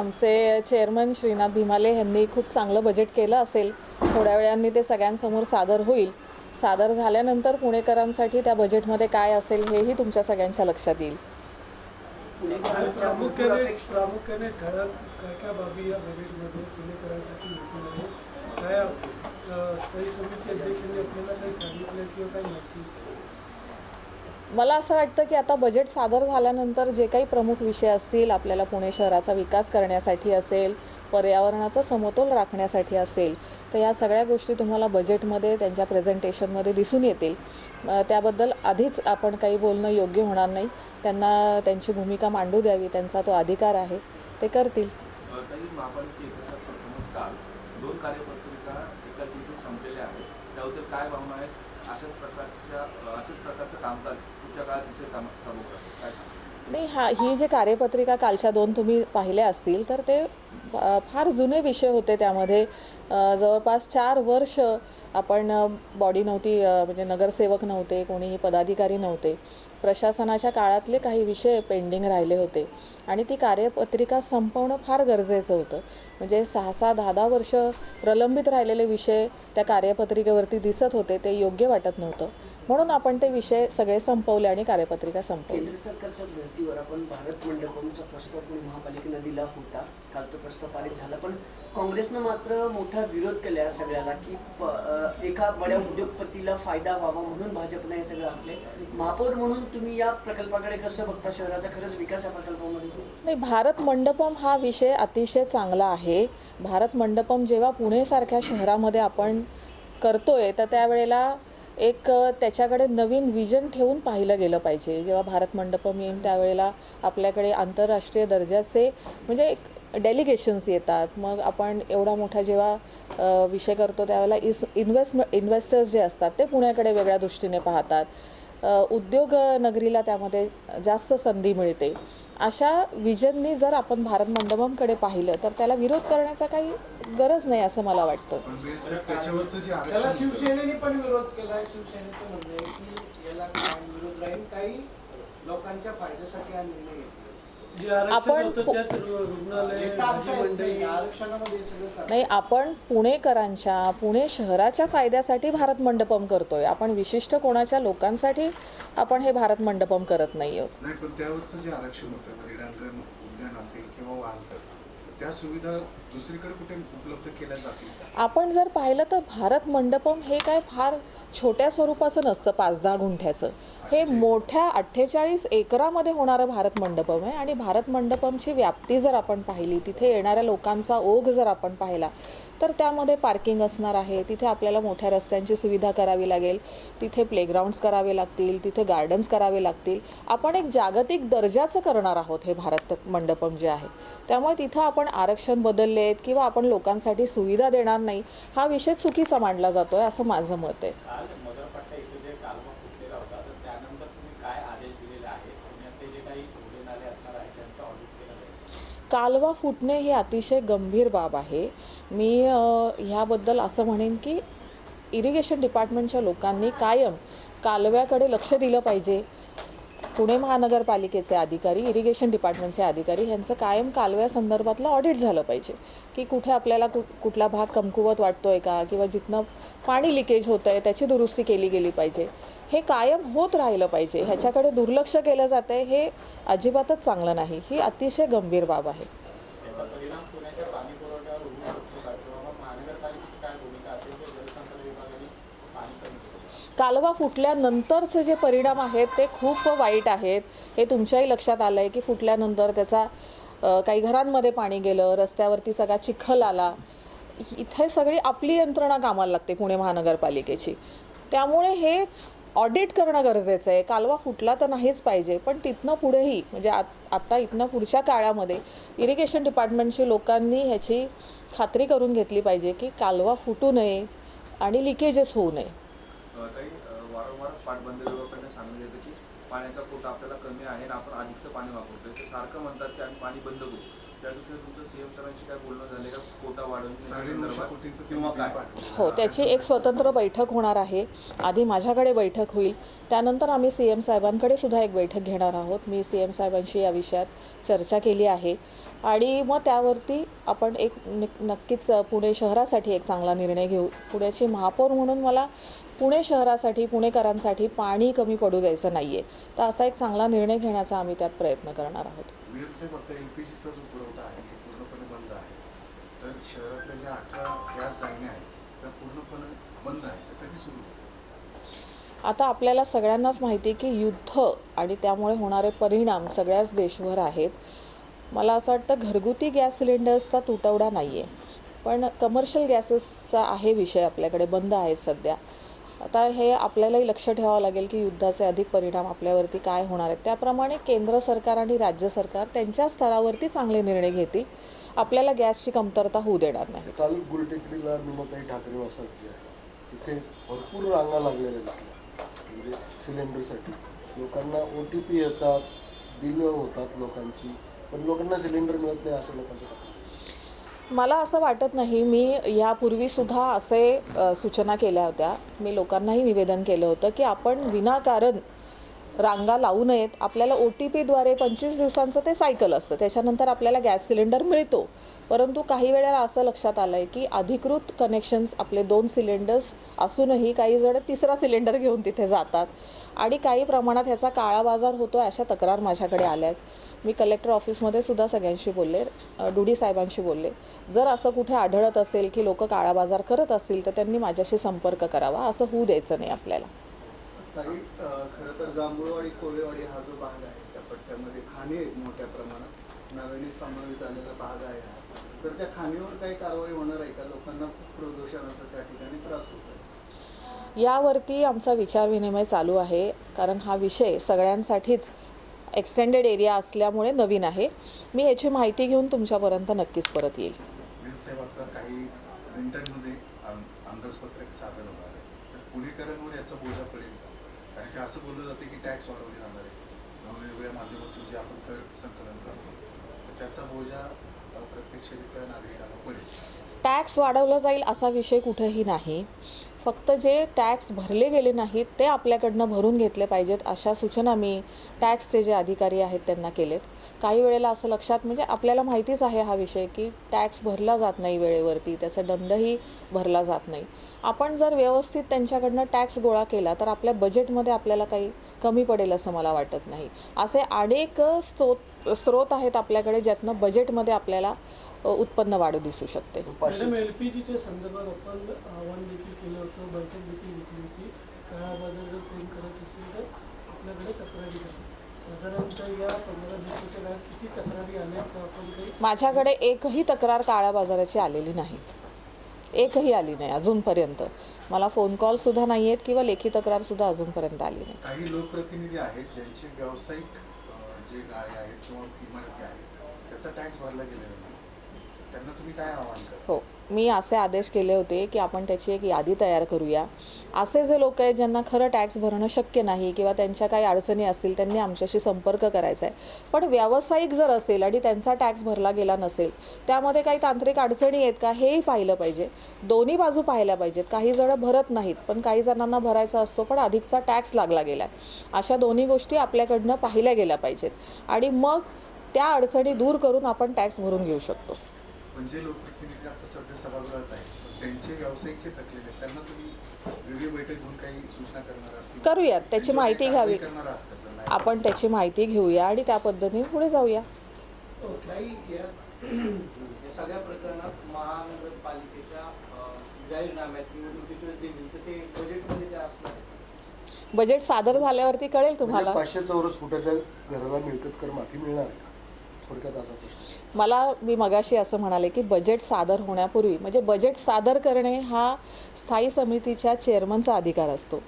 आमचे चेअरमन श्रीनाथ भीमाले यांनी खूप चांगलं बजेट केलं असेल. थोड्या वेळांनी ते सगळ्यांसमोर सादर होईल. सादर झाल्यानंतर पुणेकरांसाठी त्या बजेटमध्ये काय असेल हेही तुमच्या सगळ्यांच्या लक्षात येईल. प्रामुख्याने ठळक काय काय बाबी या बजेटमध्ये पुणेकरांसाठी होतील काय स्थायी समिती अध्यक्षांनी आपल्याला काही सांगितलं किंवा काही माहिती? मला असं वाटतं की आता बजेट सादर झाल्यानंतर जे काही प्रमुख विषय असतील, आपल्याला पुणे शहराचा विकास करण्यासाठी असेल, पर्यावरणाचा समतोल राखण्यासाठी असेल, तर या सगळ्या गोष्टी तुम्हाला बजेटमध्ये त्यांच्या प्रेझेंटेशनमध्ये दिसून येतील. त्याबद्दल आधीच आपण काही बोलणं योग्य होणार नाही. त्यांना त्यांची भूमिका मांडू द्यावी, त्यांचा तो अधिकार आहे, ते करतील. दोन कार्यपत्रिका एका दिवशी संपलेल्या आहेत, त्याबद्दल काय भावना आहेत? अशाच प्रकारचं कामकाज पुढच्या काळात दिसेल का समोर? काय सांगा? नाही, ही जी कार्यपत्रिका कालच्या दोन तुम्ही पाहिल्या असतील तर ते फार जुने विषय होते. त्यामध्ये जवळपास 4 वर्ष आपण बॉडी नव्हती, म्हणजे नगरसेवक नव्हते, कोणीही पदाधिकारी नव्हते. प्रशासनाच्या काळातले काही विषय पेंडिंग राहिले होते आणि ती कार्यपत्रिका संपवणं फार गरजेचं होतं. म्हणजे 6-6, 10-10 वर्ष प्रलंबित राहिलेले विषय त्या कार्यपत्रिकेवरती दिसत होते, ते योग्य वाटत नव्हतं. म्हणून आपण ते विषय सगळे संपवले आणि कार्यपत्रिका संपवली. केंद्र सरकारच्या धर्तीवर आपण भारत मंडपमचा प्रस्ताव पुणे महापालिकेनं दिला होता. काल तो प्रस्ताव पारित झाला, पण काँग्रेसनं मात्र मोठा विरोध केला या सगळ्याला की एका बड्या उद्योगपतीला फायदा व्हावा म्हणून भाजपनं हे सगळं आखले. महापौर म्हणून तुम्ही या प्रकल्पाकडे कसं बघता? शहराचा खरंच विकास या प्रकल्पामध्ये? नाही, भारत मंडपम हा विषय अतिशय चांगला आहे. भारत मंडपम जेव्हा पुणेसारख्या शहरामध्ये आपण करतोय तर त्यावेळेला एक त्याच्याकडे नवीन विजन ठेवून पाहिलं गेलं पाहिजे. जेव्हा भारत मंडपम येईल त्यावेळेला आपल्याकडे आंतरराष्ट्रीय दर्जाचे म्हणजे एक डेलिगेशन्स येतात. मग आपण एवढा मोठा जेव्हा विषय करतो त्यावेळेला इन्व्हेस्टर्स जे असतात ते पुण्याकडे वेगळ्या दृष्टीने पाहतात. उद्योग नगरीला त्यामध्ये जास्त संधी मिळते. अशा विजननी जर आपण भारत मंडपमकडे पाहिलं तर त्याला विरोध करण्याचा काही गरज नाही असं मला वाटतं. त्याला शिवसेनेने पण विरोध केला. शिवसेनेचं म्हणणं आहे की याला विरोध राहील, काही लोकांच्या फायद्यासाठी हा निर्णय घेतला. नाही, आपण पुणेकरांच्या, पुणे शहराच्या फायद्यासाठी भारत मंडपम करतोय. आपण विशिष्ट कोणाच्या लोकांसाठी आपण हे भारत मंडपम करत नाही आहोत. नाही, पण त्यावरचं जे आरक्षण होतं, क्रीडांगण उद्यान असेल किंवा वाहनतळ, त्या सुविधा दुसरीकडे कुठे उपलब्ध केल्या जातील? आपण जर पाहिलं तर भारत मंडपम हे काय फार छोट्या स्वरूपाचं नसतं, 5-10 गुंठ्याचं. हे मोठ्या 48 एकरामध्ये होणारं भारत मंडपम आहे. आणि भारत मंडपमची व्याप्ती जर आपण पाहिली, तिथे येणाऱ्या लोकांचा ओघ जर आपण पाहिला तर त्यामध्ये पार्किंग असणार आहे, तिथे आपल्याला मोठ्या रस्त्यांची सुविधा करावी लागेल, तिथे प्लेग्राऊंड्स करावे लागतील, तिथे गार्डन्स करावे लागतील. आपण एक जागतिक दर्जाचं करणार आहोत हे भारत मंडपम जे आहे. त्यामुळे तिथं आपण आरक्षण बदललेत किंवा आपण लोकांसाठी सुविधा देणार नाही हा विषय चुकीचा मांडला जातोय असं माझं मत आहे. कालवा फुटणे ही अतिशय गंभीर बाब आहे. मी ह्याबद्दल असं म्हणेन की इरिगेशन डिपार्टमेंटच्या लोकांनी कायम कालव्याकडे लक्ष दिलं पाहिजे. पुणे महानगरपालिकेचे अधिकारी, इरिगेशन डिपार्टमेंटचे अधिकारी यांचं कायम कालव्यासंदर्भातलं ऑडिट झालं पाहिजे की कुठे आपल्याला कुठला भाग कमकुवत वाटतोय का, किंवा जिथनं पाणी लिकेज होतं आहे त्याची दुरुस्ती केली गेली पाहिजे. हे कायम होत राहिलं पाहिजे. ह्याच्याकडे दुर्लक्ष केलं जातं आहे, हे अजिबातच चांगलं नाही. ही अतिशय गंभीर बाब आहे. कालवा फुटल्यानंतरचे जे परिणाम आहेत ते खूप वाईट आहेत. हे तुमच्याही लक्षात आलं आहे की फुटल्यानंतर त्याचा काही घरांमध्ये पाणी गेलं, रस्त्यावरती सगळा चिखल आला. इथे सगळी आपली यंत्रणा कामाला लागते पुणे महानगरपालिकेची. त्यामुळे हे ऑडिट करणं गरजेचं आहे. कालवा फुटला तर नाहीच पाहिजे, पण तिथनं पुढेही म्हणजे आत्ता इथनं पुढच्या काळामध्ये इरिगेशन डिपार्टमेंटची लोकांनी ह्याची खात्री करून घेतली पाहिजे की कालवा फुटू नये आणि लिकेजेस होऊ नये. वारंवार पाटबंधारे विभागाकडे सांगण्यात येतं की पाण्याचा कोटा आपल्याला कमी आहे आणि आपण अधिकचं पाणी वापरतोय. ते सारखं म्हणतात की आम्ही पाणी बंद करू, त्या दृष्टीने तुमचं सीएम सरांशी काय बोलणं झाले का कोटा 950 वाढवण्याच्या कोटींचं किंवा काय? हो, त्याची एक स्वतंत्र बैठक होणार आहे. आधी माझ्याकडे बैठक होईल, त्यानंतर आम्ही CM साहेबांकडे सुद्धा एक बैठक घेणार आहोत. मी CM साहेबांशी या विषयात चर्चा केली आहे आणि मग त्यावरती आपण एक नक्कीच पुणे शहरासाठी एक चांगला निर्णय घेऊ. पुण्याची महापौर म्हणून मला पुणे शहरासाठी, पुणेकरांसाठी पाणी कमी पडू द्यायचं नाही आहे. तर असा एक चांगला निर्णय घेण्याचा आम्ही त्यात प्रयत्न करणार आहोत. वेल साहेब, आता LPGचा जो पुरवठा आहे हे पूर्णपणे बंद आहे. तर शहरातल्या ज्या 18 गॅस लाईन्या आहेत त्या पूर्णपणे बंद आहेत. तर कधी सुरू होईल? आता आपल्याला सगळ्यांनाच माहिती आहे की युद्ध आणि त्यामुळे होणारे परिणाम सगळ्याच देशभर आहेत. मला असं वाटतं घरगुती गॅस सिलेंडर्सचा तुटवडा नाही आहे, पण कमर्शियल गॅसेसचा आहे विषय आपल्याकडे बंद आहेत सध्या. आता हे आपल्यालाही लक्ष ठेवावं लागेल की युद्धाचे अधिक परिणाम आपल्यावरती काय होणार आहेत. त्याप्रमाणे केंद्र सरकार आणि राज्य सरकार त्यांच्या स्तरावरती चांगले निर्णय घेतील. आपल्याला गॅसची कमतरता होऊ देणार नाही. काल गुलटेकडीला निमताई ठाकरे वसाहत जी आहे तिथे भरपूर रांगा लागलेल्या दिसल्या. म्हणजे सिलेंडरसाठी लोकांना OTP येतात, बिलं होतात लोकांची, पण लोकांना सिलेंडर मिळत नाही असं लोकांचं म्हणणं आहे. मला असं वाटत नाही. मी यापूर्वीसुद्धा असे सूचना केल्या होत्या. मी लोकांनाही निवेदन केलं होतं की आपण विनाकारण रांगा लावू नयेत. आपल्याला OTPद्वारे 25 दिवसांचं ते सायकल असतं, त्याच्यानंतर आपल्याला गॅस सिलेंडर मिळतो. परंतु काही वेळेला असं लक्षात आलं आहे की अधिकृत कनेक्शन्स आपले 2 सिलेंडर्स असूनही काही जण 3रा सिलेंडर घेऊन तिथे जातात आणि काही प्रमाणात ह्याचा काळा बाजार होतो. अशा तक्रार माझ्याकडे आल्या आहेत. मी कलेक्टर ऑफिसमध्ये सुद्धा सगळ्यांशी बोलले, डुडी साहेबांशी बोलले. जर असं कुठे आढळत असेल की लोक काळा बाजार करत असतील तर त्यांनी माझ्याशी संपर्क करावा. असं होऊ द्यायचं नाही आपल्याला. काही खरं तर जांभूळवाडी कोळेवाडी हा जो भाग आहे त्या पट्ट्यामध्ये खाणी आहेत मोठ्या प्रमाणात, नव्याने समावेश झालेला भाग आहे हा. तर त्या खाणीवर काही कारवाई होणार आहे का? लोकांना खूप प्रदूषणाचा त्या ठिकाणी त्रास होत आहे. यावरती आमचा विचारविनिमय चालू आहे, कारण हा विषय सगळ्यांसाठीच एक्सटेंडेड एरिया असल्यामुळे नवीन आहे. मी याची माहिती घेऊन तुमच्यापर्यंत नक्कीच परत येईल. वेल साहेब, आता काही मिनिटांमध्ये अंदाजपत्रक सादर होणार आहे. तर पुणेकरांवर याचा बोजा पडेल का? कारण की असं बोललं जाते की टॅक्स वाढवले जाणार आहे वेगवेगळ्या माध्यमातून जे आपण कर संकलन करतो, तर त्याचा बोजा प्रत्यक्षरित्या नागरिकांना पडेल. टॅक्स वाढवलं जाईल असा विषय कुठेही नाही. फक्त जे टॅक्स भरले गेले नाहीत ते आपल्याकडनं भरून घेतले पाहिजेत अशा सूचना मी टॅक्सचे जे अधिकारी आहेत त्यांना केलेत. काही वेळेला असं लक्षात, म्हणजे आपल्याला माहितीच आहे हा विषय की टॅक्स भरला जात नाही वेळेवरती, त्याचा दंडही भरला जात नाही. आपण जर व्यवस्थित त्यांच्याकडनं टॅक्स गोळा केला तर आपल्या बजेटमध्ये आपल्याला काही कमी पडेल असं मला वाटत नाही. असे अनेक स्रोत आहेत आपल्याकडे ज्यातनं बजेटमध्ये आपल्याला उत्पन्न वाढ दिसू शकते. मॅडम, LPGच्या संदर्भात आपण आवाहन देखील केलं होतं, बैठक देखील घेतली होती. काळाबाजार जर कोण करत असेल तर आपल्याकडे तक्रारी करा. साधारणतः या 15 दिवसाच्या काळात किती तक्रारी आल्या तर आपण काही? माझ्याकडे एकही तक्रार काळ्या बाजाराची आलेली नाही. एकही आली नाही अजूनपर्यंत. मला फोन कॉलसुद्धा नाही आहेत किंवा लेखी तक्रारसुद्धा अजूनपर्यंत आली नाही. काही लोकप्रतिनिधी आहेत ज्यांचे व्यावसायिक जे गाळे आहेत किंवा इमारती आहेत त्याचा टॅक्स भरला गेलेला नाही. त्यांना तुम्ही काय आवाहन करा? हो, मी असे आदेश केले होते की आपण त्याची एक यादी तयार करूया. असे जे लोक आहेत ज्यांना खरं टॅक्स भरणं शक्य नाही किंवा त्यांच्या काही अडचणी असतील त्यांनी आमच्याशी संपर्क करायचा आहे. पण व्यावसायिक जर असेल आणि त्यांचा टॅक्स भरला गेला नसेल, त्यामध्ये काही तांत्रिक अडचणी आहेत का हेही पाहिलं पाहिजे. दोन्ही बाजू पाहिल्या पाहिजेत. काही जण भरत नाहीत पण काही जणांना भरायचा असतो पण अधिकचा टॅक्स लागला गेला. अशा दोन्ही गोष्टी आपल्याकडनं पाहिल्या गेल्या पाहिजेत आणि मग त्या अडचणी दूर करून आपण टॅक्स भरून घेऊ शकतो. म्हणजे लोकप्रतिनिधी आता सध्या सभागृहात आहेत, त्यांचे व्यावसायिक जे थकलेले आहेत त्यांना तुम्ही वेगळी बैठक घेऊन काही सूचना करणार आहात? करूयात, त्याची माहिती घ्यावी. करणार आहात त्याचं नाही? आपण त्याची माहिती घेऊया आणि त्या पद्धतीने पुढे जाऊया. काही या सगळ्या प्रकरणात महानगरपालिकेच्या जाहीरनाम्यात निवडणुकीचे देखील ते बजेटमध्ये ते असणार आहे. बजेट सादर झाल्यावरती कळेल तुम्हाला. 500 चौरस फुटाच्या घराला मिळकत कर माफी मिळणार आहे का? थोडक्यात असा प्रश्न. मी मगाशी असं म्हणाले की बजेट सादर होण्यापूर्वी, म्हणजे बजेट सादर करणे हा स्थायी समितीच्या चेअरमनचा अधिकार असतो.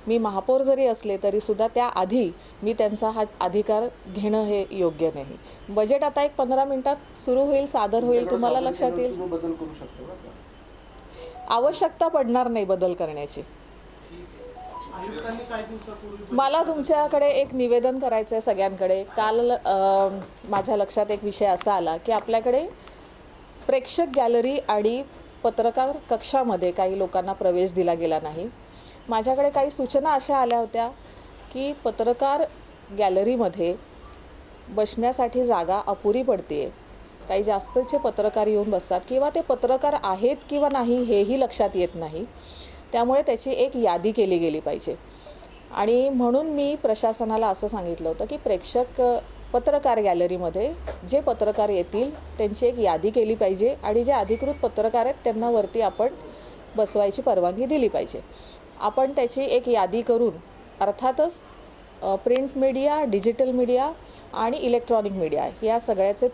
मी महापौर जरी असले तरीसुद्धा त्याआधी मी त्यांचा हा अधिकार घेणं हे योग्य नाही. बजेट आता एक 15 मिनिटात सुरू होईल, सादर होईल, तुम्हाला लक्षात येईल. तुम्ही बदल करू शकता ना? आवश्यकता पडणार नाही बदल करण्याची. आयुक्तांनी काही दिवसापूर्वी मला तुमच्याकडे एक निवेदन करायचं आहे सगळ्यांकडे. काल माझ्या लक्षात एक विषय असा आला की आपल्याकडे प्रेक्षक गॅलरी आणि पत्रकार कक्षामध्ये काही लोकांना प्रवेश दिला गेला नाही. माझ्याकडे काही सूचना अशा आल्या होत्या की पत्रकार गॅलरीमध्ये बसण्यासाठी जागा अपुरी पडते. काही जास्तचे पत्रकार येऊन बसतात किंवा ते पत्रकार आहेत किंवा नाही हेही लक्षात येत नाही. त्यामुळे त्याची एक यादी केली गेली पाहिजे. आणि म्हणून मी प्रशासनाला असं सांगितलं होतं की पत्रकार गॅलरीमध्ये जे पत्रकार येतील त्यांची एक यादी केली पाहिजे आणि जे अधिकृत पत्रकार आहेत त्यांना वरती आपण बसवायची परवानगी दिली पाहिजे. आपण त्याची एक यादी करून अर्थातच प्रिंट मीडिया, डिजिटल मीडिया आणि इलेक्ट्रॉनिक मीडिया या सगळ्याचे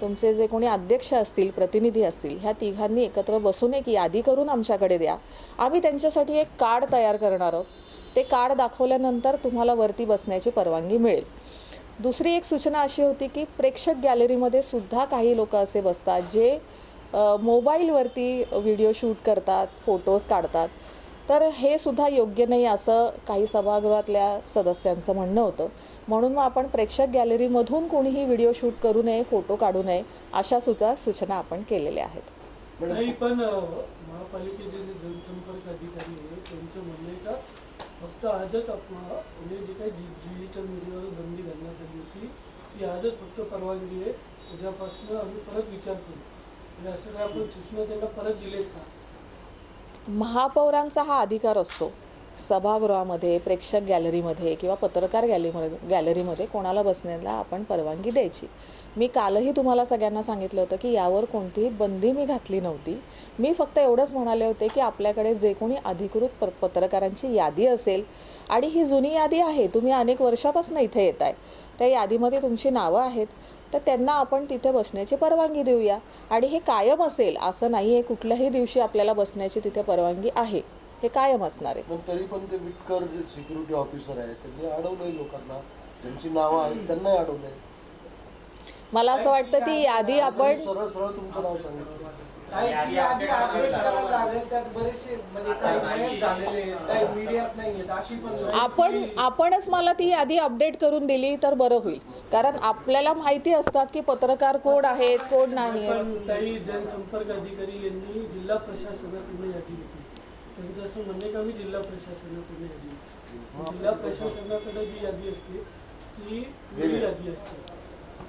तुमचे जे कोणी अध्यक्ष असतील, प्रतिनिधी असतील, ह्या तिघांनी एकत्र बसून एक यादी करून आमच्याकडे द्या. आम्ही त्यांच्यासाठी एक कार्ड तयार करणार आहोत. ते कार्ड दाखवल्यानंतर तुम्हाला वरती बसण्याची परवानगी मिळेल. दुसरी एक सूचना अशी होती की प्रेक्षक गॅलरीमध्ये सुद्धा काही लोक असे बसतात जे मोबाईलवरती व्हिडिओ शूट करतात, फोटोज काढतात. तर हे सुद्धा योग्य नाही असं काही सभागृहातल्या सदस्यांचं म्हणणं होतं. म्हणून मग आपण प्रेक्षक गॅलरीमधून कोणीही व्हिडिओ शूट करू नये, फोटो काढू नये अशा सूचना आपण केलेल्या आहेत. नाही, पण महापालिकेचे जे जनसंपर्क अधिकारी आहे त्यांचं म्हणणं आहे का फक्त आजच म्हणजे जे काही डिजिटल मीडियावर बंदी घालण्यात आली होती ती आजच फक्त परवानगी आहे, उद्यापासून आम्ही परत विचार करू. म्हणजे असं काय आपण सूचना त्यांना परत दिलेत का? महापौरांचा हा अधिकार असतो सभागृहामध्ये, प्रेक्षक गॅलरीमध्ये किंवा पत्रकार गॅलरीमध्ये कोणाला बसण्याला आपण परवानगी द्यायची. मी कालही तुम्हाला सगळ्यांना सांगितलं होतं की यावर कोणतीही बंदी मी घातली नव्हती. मी फक्त एवढंच म्हणाले होते की आपल्याकडे जे कोणी अधिकृत पत्रकारांची यादी असेल आणि ही जुनी यादी आहे, तुम्ही अनेक वर्षापासून इथे येत आहे, त्या यादीमध्ये तुमची नावं आहेत, तर त्यांना आपण तिथे बसण्याची परवानगी देऊया. आणि हे कायम असेल असं नाही आहे कुठल्याही दिवशी आपल्याला बसण्याची तिथे परवानगी आहे, हे कायम असणार आहे. पण तरी पण ते विटकर जे सिक्युरिटी ऑफिसर आहे त्यांनी अडवलंय लोकांना, ज्यांची नावं आहेत त्यांनाही अडवलंय. मला असं वाटतं ती यादी आपण सरळ सरळ तुमचं नाव सांगितलं. काही यादी अपडेट करायला लागेल, त्यात बरेचसे म्हणजे काही मयत झालेले आहेत, काही मीडियात नाही आहेत, अशी पण आपणच मला ती यादी अपडेट करून दिली तर बरं होईल. कारण आपल्याला माहिती असतात की पत्रकार कोण आहेत, कोण नाही. पण काही जनसंपर्क अधिकारी यांनी जिल्हा प्रशासनाकडून यादी घेतली. त्यांचं असं म्हणणं आहे का मी जिल्हा प्रशासनाकडून यादी घेतली. जिल्हा प्रशासनाकडे जी यादी असते ती वेगळी यादी असते.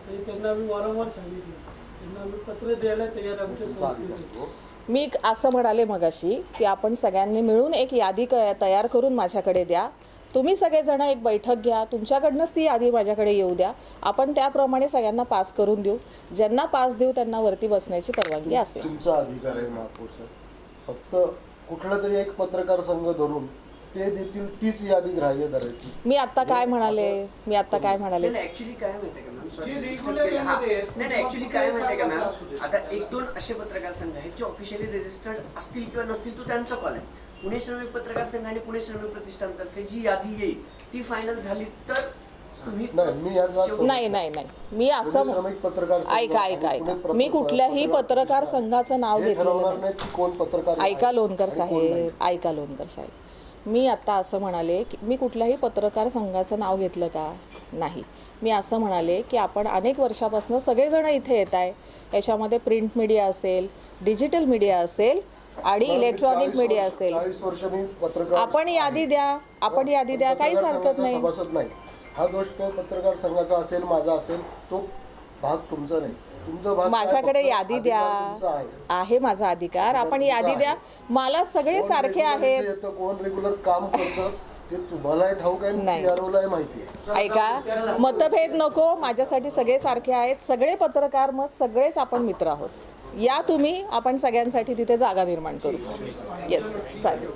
ते त्यांना आम्ही वारंवार सांगितलं, त्यांना आम्ही पत्र द्यायला तयार आमच्या संस्थेत. मी असं म्हणाले मगाशी की आपण सगळ्यांनी मिळून एक यादी तयार करून माझ्याकडे द्या. तुम्ही सगळेजण एक बैठक घ्या, तुमच्याकडनंच ती यादी माझ्याकडे येऊ द्या. आपण त्याप्रमाणे सगळ्यांना पास करून देऊ. ज्यांना पास देऊ त्यांना वरती बसण्याची परवानगी असेल. तुमचा अधिकार आहे महापौर साहेब. फक्त कुठला तरी एक पत्रकार संघ धरून ते देतील तीच यादी ग्राह्य धरायची. मी आता काय म्हणाले ऍक्च्युली काय माहितीये का मॅम, ऍक्च्युली काय माहितीये का मॅम, आता 1-2 असे पत्रकार संघ आहेत जे ऑफिशियली रजिस्टर्ड असतील किंवा नसतील तो त्यांचा कॉल आहे. पुणे श्रमिक पत्रकार संघ आणि पुणे श्रमिक प्रतिष्ठानतर्फे जी यादी येईल ती फायनल झाली तर तुम्ही नाही मी असं ऐका मी कुठल्याही पत्रकार संघाचं नाव घेतलेलं नाही. ऐका लोणकर साहेब, मी आता असं म्हणाले की मी कुठल्याही पत्रकार संघाचं नाव घेतलं का? नाही. मी असं म्हणाले की आपण अनेक वर्षापासून सगळेजण इथे येत आहे. याच्यामध्ये प्रिंट मीडिया असेल, डिजिटल मीडिया असेल आणि इलेक्ट्रॉनिक मीडिया असेल. आपण यादी द्या, काहीच हरकत नाही. हा दोष तो पत्रकार संघाचा असेल, माझा असेल, तो भाग तुमचा नाही. तुमचा भाग माझ्याकडे यादी द्या, आहे माझा अधिकार. आपण यादी द्या. मला सगळे सारखे आहेत. कोण रेग्युलर काम करतं ते तुम्हाला ठाऊक आहे, माहिती आहे. ऐका, मतभेद नको. माझ्यासाठी सगळे सारखे आहेत. सगळे पत्रकार, मग सगळेच आपण मित्र आहोत. या तुम्ही, आपण सगळ्यांसाठी तिथे जागा निर्माण करू. येस, चालेल.